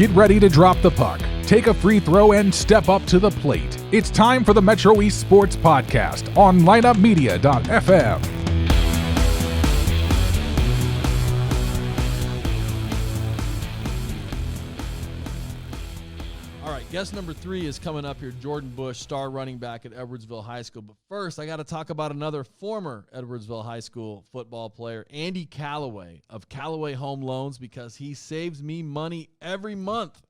Get ready to drop the puck, take a free throw, and step up to the plate. It's time for the Metro East Sports Podcast on lineupmedia.fm. All right, guest number 3 is coming up here, Jordan Bush, star running back at Edwardsville High School. But first, I got to talk about another former Edwardsville High School football player, Andy Calloway of Calloway Home Loans, because he saves me money every month,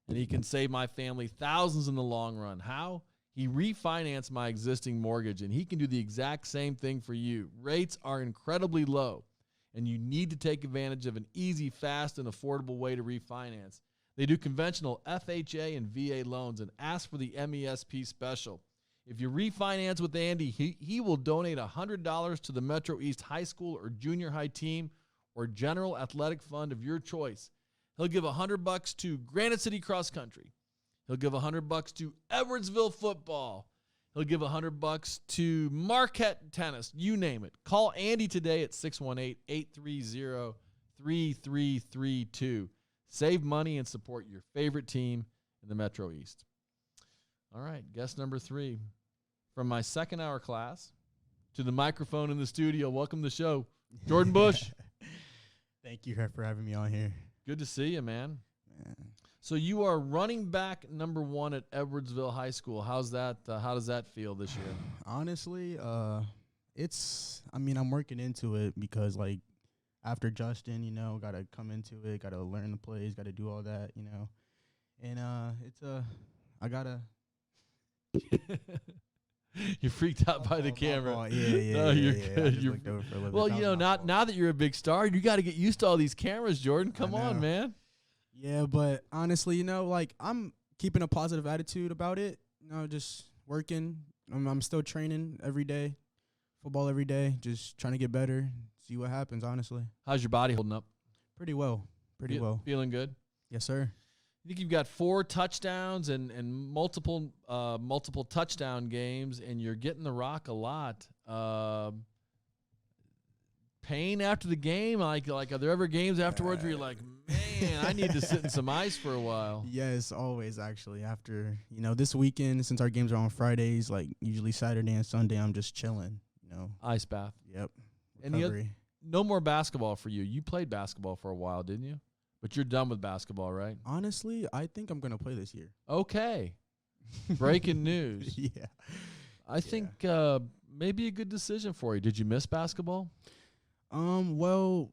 and he can save my family thousands in the long run. How? He refinanced my existing mortgage, and he can do the exact same thing for you. Rates are incredibly low, and you need to take advantage of an easy, fast, and affordable way to refinance. They do conventional FHA and VA loans and ask for the MESP special. If you refinance with Andy, he will donate $100 to the Metro East High School or junior high team or general athletic fund of your choice. He'll give $100 to Granite City Cross Country. He'll give $100 to Edwardsville Football. He'll give $100 to Marquette Tennis. You name it. Call Andy today at 618-830-3332. Save money and support your favorite team in the Metro East. All right, guest number 3. From my second hour class to the microphone in the studio, welcome to the show, Jordan Bush. Thank you for having me on here. Good to see you, man. So you are running back number 1 at Edwardsville High School. How's that? How does that feel this year? Honestly, I'm working into it because, like, after Justin, got to come into it, got to learn the plays, got to do all that, And I got to. You're freaked out by the camera. Yeah. No, you're good. Well, now that you're a big star, you got to get used to all these cameras, Jordan. Come on, man. Yeah, but honestly, I'm keeping a positive attitude about it. Just working. I'm still training every day, football every day, just trying to get better. See what happens, honestly. How's your body holding up? Pretty well. Feeling good? Yes, sir. I think you've got 4 touchdowns and multiple touchdown games, and you're getting the rock a lot. Pain after the game? Like, are there ever games afterwards where you're like, man, I need to sit in some ice for a while? Yes, always, actually. After, this weekend, since our games are on Fridays, like usually Saturday and Sunday, I'm just chilling, Ice bath. Yep. And no more basketball for you. You played basketball for a while, didn't you? But you're done with basketball, right? Honestly, I think I'm going to play this year. Okay. Breaking news. Yeah. I think maybe a good decision for you. Did you miss basketball? Well,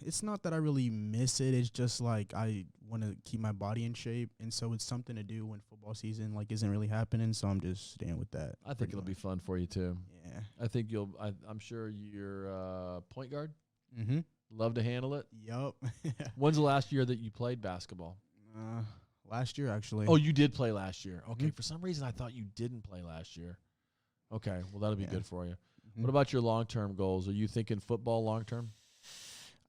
it's not that I really miss it. It's just like I want to keep my body in shape, and so it's something to do when football season isn't really happening. So I'm just staying with that. I think it'll be fun for you too. Yeah, I think I'm sure you're point guard. Mm-hmm. Love to handle it. Yup. When's the last year that you played basketball? Last year, actually. Oh, you did play last year. Okay, Mm-hmm. For some reason I thought you didn't play last year. Okay, well that'll be good for you. Mm-hmm. What about your long-term goals? Are you thinking football long-term?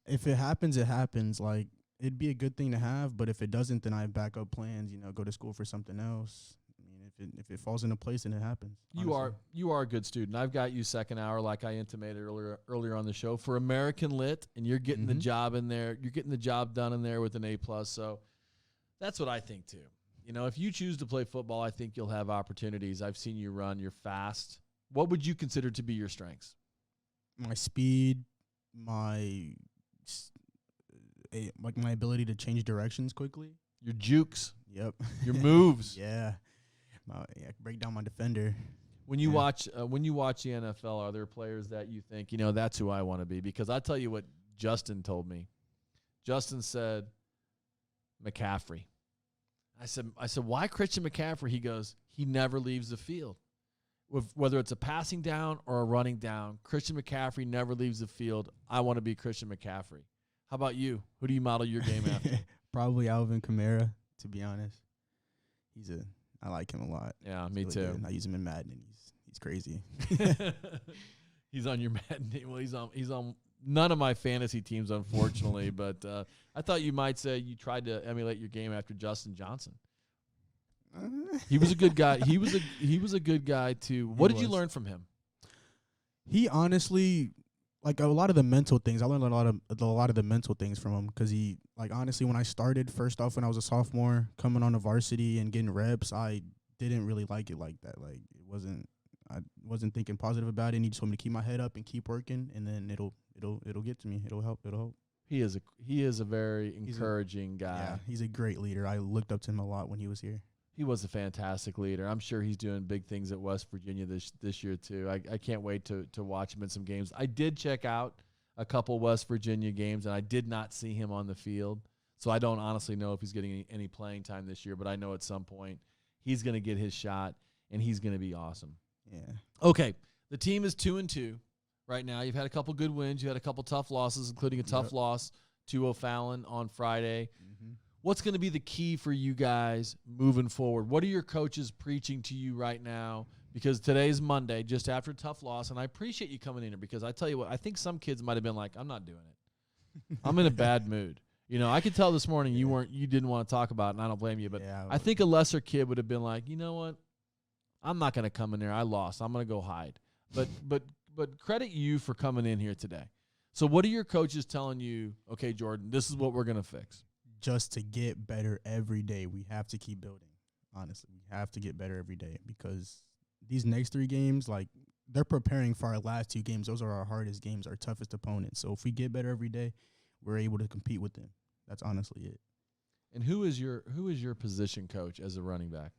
If it happens, it happens. Like, it'd be a good thing to have, but if it doesn't, then I have backup plans, go to school for something else. I mean, if it falls into place, then it happens. Honestly. You are a good student. I've got you second hour, like I intimated earlier on the show, for American Lit, and you're getting the job in there. You're getting the job done in there with an A+. So that's what I think too. If you choose to play football, I think you'll have opportunities. I've seen you run. You're fast. What would you consider to be your strengths? My speed, my ability to change directions quickly. Your jukes. Yep. Your moves. Yeah. Break down my defender. When you watch the NFL, are there players that you think, that's who I want to be? Because I'll tell you what Justin told me. Justin said, McCaffrey. I said, why Christian McCaffrey? He goes, he never leaves the field. Whether it's a passing down or a running down, Christian McCaffrey never leaves the field. I want to be Christian McCaffrey. How about you? Who do you model your game after? Probably Alvin Kamara, to be honest. I like him a lot. Yeah, me too. Good. I use him in Madden, and he's crazy. He's on your Madden team. Well, he's on none of my fantasy teams, unfortunately. But I thought you might say you tried to emulate your game after Justin Johnson. He was a good guy. He was a good guy too. What did you learn from him? He honestly, like a lot of the mental things. I learned a lot of the mental things from him because he, like, honestly, when I started, first off, when I was a sophomore, coming on the varsity and getting reps, I didn't really like it like that. Like, I wasn't thinking positive about it. And he just told me to keep my head up and keep working, and then it'll get to me. It'll help. He is a very encouraging guy. Yeah, he's a great leader. I looked up to him a lot when he was here. He was a fantastic leader. I'm sure he's doing big things at West Virginia this year too. I can't wait to watch him in some games. I did check out a couple West Virginia games, and I did not see him on the field. So I don't honestly know if he's getting any playing time this year, but I know at some point he's going to get his shot, and he's going to be awesome. Yeah. Okay, the team is 2-2 right now. You've had a couple good wins. You had a couple tough losses, including a tough loss to O'Fallon on Friday. Mm-hmm. What's going to be the key for you guys moving forward? What are your coaches preaching to you right now? Because today's Monday, just after a tough loss, and I appreciate you coming in here because I tell you what, I think some kids might have been like, I'm not doing it. I'm in a bad mood. You know, I could tell this morning you didn't want to talk about it, and I don't blame you. But I think a lesser kid would have been like, you know what? I'm not going to come in there. I lost. I'm going to go hide. But credit you for coming in here today. So what are your coaches telling you, okay, Jordan, this is what we're going to fix? Just to get better every day. We have to keep building. Honestly, we have to get better every day because these next 3 games, like, they're preparing for our last 2 games. Those are our hardest games, our toughest opponents. So if we get better every day, we're able to compete with them. That's honestly it. And who is your position coach as a running back?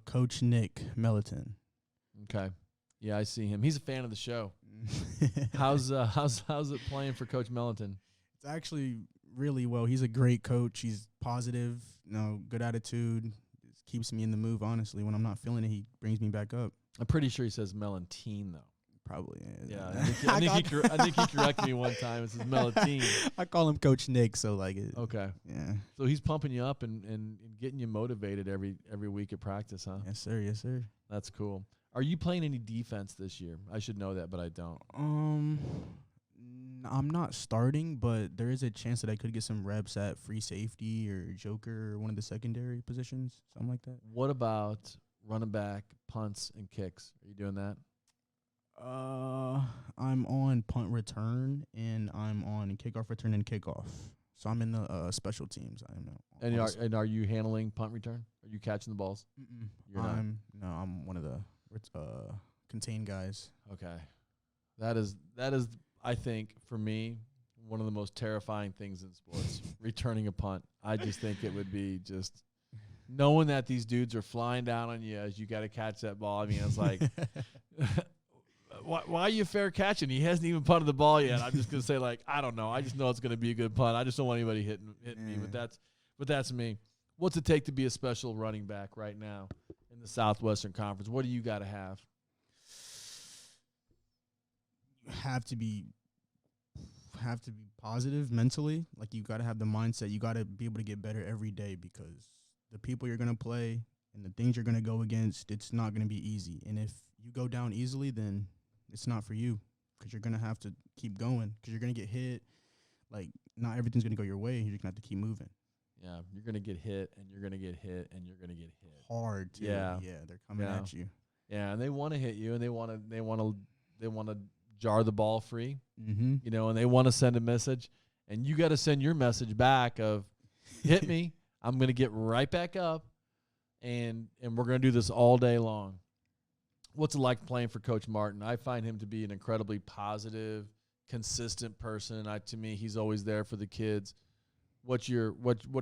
Coach Nick Melliton. Okay. Yeah, I see him. He's a fan of the show. How's it playing for Coach Melliton? It's actually really well. He's a great coach. He's positive, good attitude. Just keeps me in the move, honestly. When I'm not feeling it, he brings me back up. I'm pretty sure he says Melantine, though. Probably. Yeah. I think he corrected me one time. It says Melantine. I call him Coach Nick, so like it. Okay. Yeah. So he's pumping you up and getting you motivated every week at practice, huh? Yes, sir. Yes, sir. That's cool. Are you playing any defense this year? I should know that, but I don't. I'm not starting, but there is a chance that I could get some reps at free safety or joker or one of the secondary positions, something like that. What about running back, punts, and kicks? Are you doing that? I'm on punt return, and I'm on kickoff return and kickoff. So I'm in the special teams. And are you handling punt return? Are you catching the balls? You're not? No, I'm one of the contain guys. Okay. That is I think for me one of the most terrifying things in sports, returning a punt. I just think it would be just knowing that these dudes are flying down on you as you got to catch that ball. I mean, it's like why are you fair catching? He hasn't even punted the ball yet. I'm just going to say, like, I don't know. I just know it's going to be a good punt. I just don't want anybody hitting me, but that's me. What's it take to be a special running back right now in the Southwestern Conference? What do you got to have? You have to be positive mentally. Like, you got to have the mindset. You got to be able to get better every day because the people you're going to play and the things you're going to go against, it's not going to be easy. And if you go down easily, then it's not for you because you're going to have to keep going because you're going to get hit. Like, not everything's going to go your way. You're going to have to keep moving. Yeah, you're going to get hit, and you're going to get hit, and you're going to get hit hard too. Yeah, they're coming at you. Yeah, and they want to hit you, and they want to jar the ball free. Mm-hmm. You know, and they want to send a message, and you got to send your message back of, hit me. I'm going to get right back up, and we're going to do this all day long. What's it like playing for Coach Martin? I find him to be an incredibly positive, consistent person. To me, he's always there for the kids. What are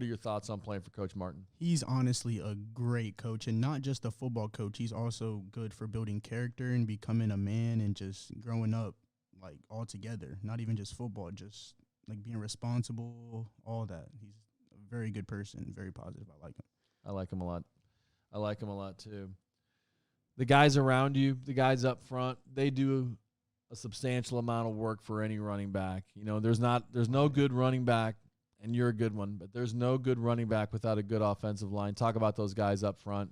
your thoughts on playing for Coach Martin? He's honestly a great coach, and not just a football coach. He's also good for building character and becoming a man and just growing up, like, all together. Not even just football, just like being responsible, all that. He's a very good person, very positive. I like him. I like him a lot. I like him a lot too. The guys around you, the guys up front, they do a substantial amount of work for any running back. You know, there's no good running back, and you're a good one, but there's no good running back without a good offensive line. Talk about those guys up front.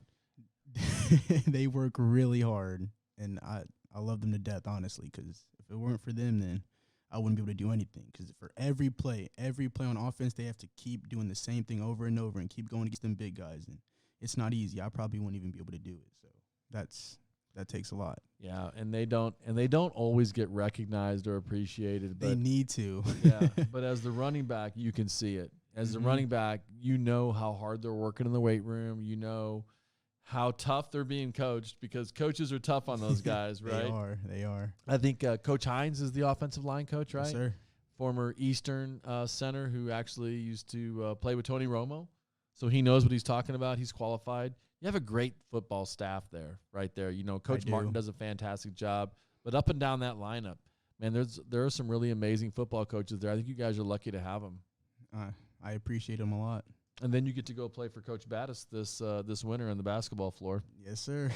They work really hard, and I love them to death, honestly, because if it weren't for them, then I wouldn't be able to do anything. Because for every play on offense, they have to keep doing the same thing over and over and keep going against them big guys, and it's not easy. I probably wouldn't even be able to do it. So that's that takes a lot. Yeah, and they don't always get recognized or appreciated. But They need to. yeah, but as the running back, you can see it. As the running back, you know how hard they're working in the weight room. You know how tough they're being coached, because coaches are tough on those guys, right? They are. I think Coach Hines is the offensive line coach, right? Yes, sir. Former Eastern center who actually used to play with Tony Romo. So he knows what he's talking about. He's qualified. You have a great football staff there, right there. You know, Coach Martin does a fantastic job. But up and down that lineup, man, there are some really amazing football coaches there. I think you guys are lucky to have them. I appreciate them a lot. And then you get to go play for Coach Battis this winter on the basketball floor. Yes, sir.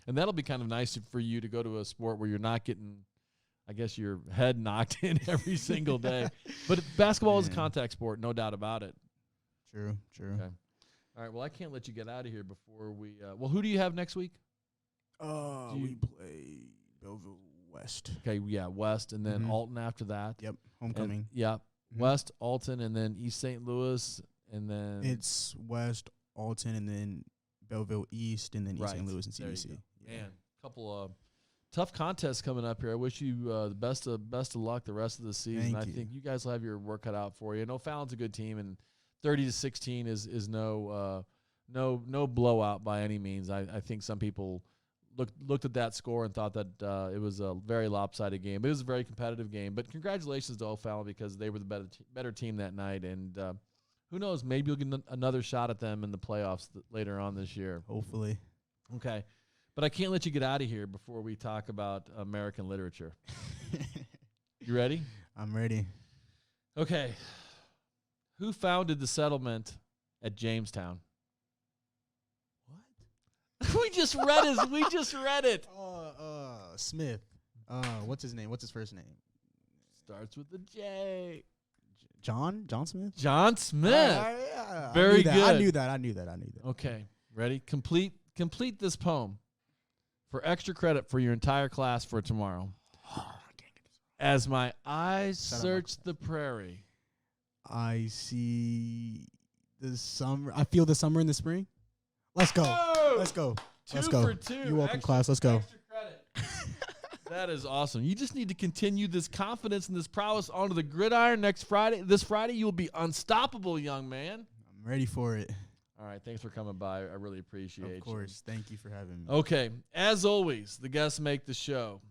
And that'll be kind of nice for you to go to a sport where you're not getting, I guess, your head knocked in every single day. But basketball is a contact sport, no doubt about it. True. Okay. All right, well, I can't let you get out of here before we who do you have next week? We play Belleville West. Okay, yeah, West, and then Alton after that. Yep, homecoming. West, Alton, and then East St. Louis, and then it's West, Alton, and then Belleville East, and then East St. Louis and CBC. Man, a couple of tough contests coming up here. I wish you the best of luck the rest of the season. I think you guys will have your work cut out for you. I know Fallon's a good team, and 30-16 is no blowout by any means. I think some people looked at that score and thought that it was a very lopsided game. But it was a very competitive game. But congratulations to O'Fallon, because they were the better team that night. And who knows, maybe you'll get another shot at them in the playoffs later on this year. Hopefully. Okay. But I can't let you get out of here before we talk about American literature. You ready? I'm ready. Okay. Who founded the settlement at Jamestown? What? We just read it. Smith. What's his name? What's his first name? Starts with a J. John Smith? John Smith. Yeah. Very good. I knew that. Okay. Ready? Complete this poem for extra credit for your entire class for tomorrow. As my eyes search the prairie, I see the summer. I feel the summer in the spring. Let's go. Oh! Let's go. Two for two. You're welcome, class. Let's go. Extra credit. That is awesome. You just need to continue this confidence and this prowess onto the gridiron next Friday. This Friday, you will be unstoppable, young man. I'm ready for it. All right. Thanks for coming by. I really appreciate it. Of course. Thank you for having me. Okay. As always, the guests make the show.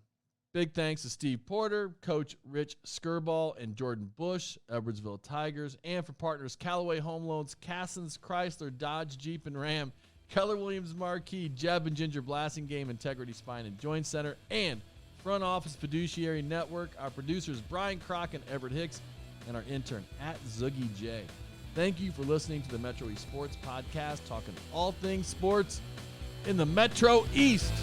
Big thanks to Steve Porter, Coach Rich Skirball, and Jordan Bush, Edwardsville Tigers, and for partners Callaway Home Loans, Cassens, Chrysler, Dodge, Jeep, and Ram, Keller Williams Marquee, Jeb and Ginger Blasting Game, Integrity Spine and Joint Center, and Front Office Fiduciary Network. Our producers Brian Crock and Everett Hicks, and our intern at Zoogie J. Thank you for listening to the Metro East Sports Podcast, talking all things sports in the Metro East.